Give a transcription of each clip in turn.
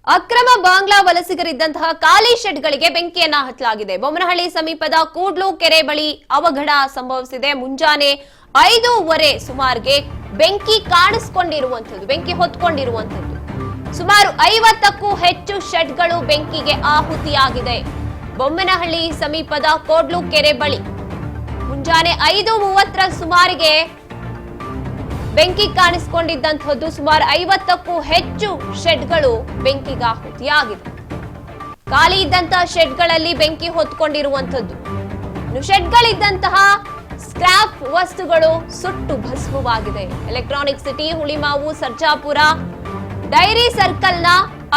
ಅಕ್ರಮ ಬಾಂಗ್ಲಾ ವಲಸಿಗರಿದ್ದಂತಹ ಖಾಲಿ ಶೆಡ್ಗಳಿಗೆ ಬೆಂಕಿಯನ್ನ ಹಚ್ಚಲಾಗಿದೆ. ಬೊಮ್ಮನಹಳ್ಳಿ ಸಮೀಪದ ಕೂಡ್ಲು ಕೆರೆ ಬಳಿ ಅವಘಡ ಸಂಭವಿಸಿದೆ. ಮುಂಜಾನೆ 5:15 ಸುಮಾರಿಗೆ ಬೆಂಕಿ ಕಾಣಿಸಿಕೊಂಡಿರುವಂತದ್ದು, ಬೆಂಕಿ ಹೊತ್ಕೊಂಡಿರುವಂತದ್ದು. ಸುಮಾರು 50ಕ್ಕೂ ಹೆಚ್ಚು ಶೆಡ್ಗಳು ಬೆಂಕಿಗೆ ಆಹುತಿಯಾಗಿದೆ. ಬೊಮ್ಮನಹಳ್ಳಿ ಸಮೀಪದ ಕೂಡ್ಲು ಕೆರೆ ಬಳಿ ಮುಂಜಾನೆ 5:30 ಸುಮಾರಿಗೆ ಬೆಂಕಿ ಕಾಣಿಸಿಕೊಂಡಿದ್ದಂಥದ್ದು. ಸುಮಾರು 50ಕ್ಕೂ ಹೆಚ್ಚು ಶೆಡ್ಗಳು ಬೆಂಕಿಗಾಹುತಿಯಾಗಿದೆ. ಖಾಲಿ ಇದ್ದಂತಹ ಶೆಡ್ಗಳಲ್ಲಿ ಬೆಂಕಿ ಹೊತ್ಕೊಂಡಿರುವಂತದ್ದು. ಶೆಡ್ಗಳಿದ್ದಂತಹ ಸ್ಕ್ರಾಪ್ ವಸ್ತುಗಳು ಸುಟ್ಟು ಭಸ್ಮವಾಗಿದೆ. Electronic City, Hulimavu, Sarjapura, dairy ಸರ್ಕಲ್ನ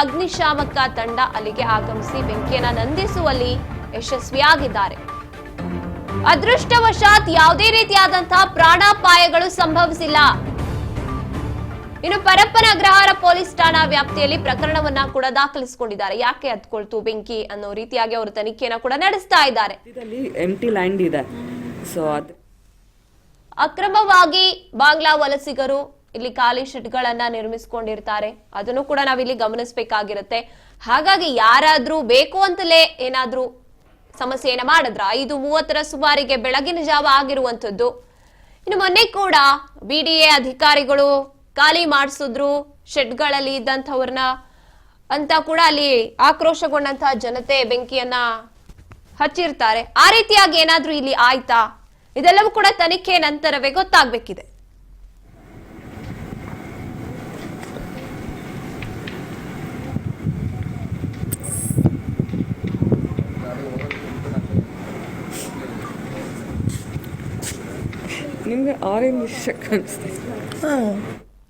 ಅಗ್ನಿಶಾಮಕ ತಂಡ ಅಲ್ಲಿಗೆ ಆಗಮಿಸಿ ಬೆಂಕಿಯನ್ನ ನಂದಿಸುವಲ್ಲಿ ಯಶಸ್ವಿಯಾಗಿದ್ದಾರೆ. ಅದೃಷ್ಟವಶಾತ್ ಯಾವುದೇ ರೀತಿಯಾದಂತಹ ಪ್ರಾಣಾಪಾಯಗಳು ಸಂಭವಿಸಿಲ್ಲ. ಇನ್ನು ಪರಪ್ಪನ ಅಗ್ರಹಾರ ಪೊಲೀಸ್ ಠಾಣಾ ವ್ಯಾಪ್ತಿಯಲ್ಲಿ ಪ್ರಕರಣವನ್ನ ಕೂಡ ದಾಖಲಿಸಿಕೊಂಡಿದ್ದಾರೆ. ಯಾಕೆ ಹತ್ಕೊಳ್ತು ಬೆಂಕಿ ಅನ್ನೋ ರೀತಿಯಾಗಿ ಅವರು ತನಿಖೆಯನ್ನ ಕೂಡ ನಡೆಸ್ತಾ ಇದ್ದಾರೆ. ಎಂಟಿ ಲ್ಯಾಂಡ್ ಇದೆ. ಅಕ್ರಮವಾಗಿ ಬಾಂಗ್ಲಾ ವಲಸಿಗರು ಇಲ್ಲಿ ಖಾಲಿ ಶೆಡ್ಗಳನ್ನ ನಿರ್ಮಿಸಿಕೊಂಡಿರ್ತಾರೆ. ಅದನ್ನು ಕೂಡ ನಾವಿಲ್ಲಿ ಗಮನಿಸಬೇಕಾಗಿರುತ್ತೆ. ಹಾಗಾಗಿ ಯಾರಾದ್ರೂ ಬೇಕು ಅಂತಲೇ ಏನಾದ್ರೂ ಸಮಸ್ಯೆಯನ್ನ ಮಾಡಿದ್ರ 5:30 ಸುಮಾರಿಗೆ ಬೆಳಗಿನ ಜಾವ ಆಗಿರುವಂತದ್ದು. ಇನ್ನು ಮೊನ್ನೆ ಕೂಡ ಬಿಡಿಎ ಅಧಿಕಾರಿಗಳು ಖಾಲಿ ಮಾಡಿಸಿದ್ರು ಶೆಡ್ಗಳಲ್ಲಿ ಇದ್ದಂಥವ್ರನ್ನ ಅಂತ ಕೂಡ ಅಲ್ಲಿ ಆಕ್ರೋಶಗೊಂಡಂತಹ ಜನತೆ ಬೆಂಕಿಯನ್ನ ಹಚ್ಚಿರ್ತಾರೆ. ಆ ರೀತಿಯಾಗಿ ಏನಾದ್ರೂ ಇಲ್ಲಿ ಆಯ್ತಾ? ಇದೆಲ್ಲವೂ ಕೂಡ ತನಿಖೆ ನಂತರವೇ ಗೊತ್ತಾಗ್ಬೇಕಿದೆ. ನಿಮಗೆ ಆರೆಂಜ್ ಕಾಣಿಸ್ತಿದೆ.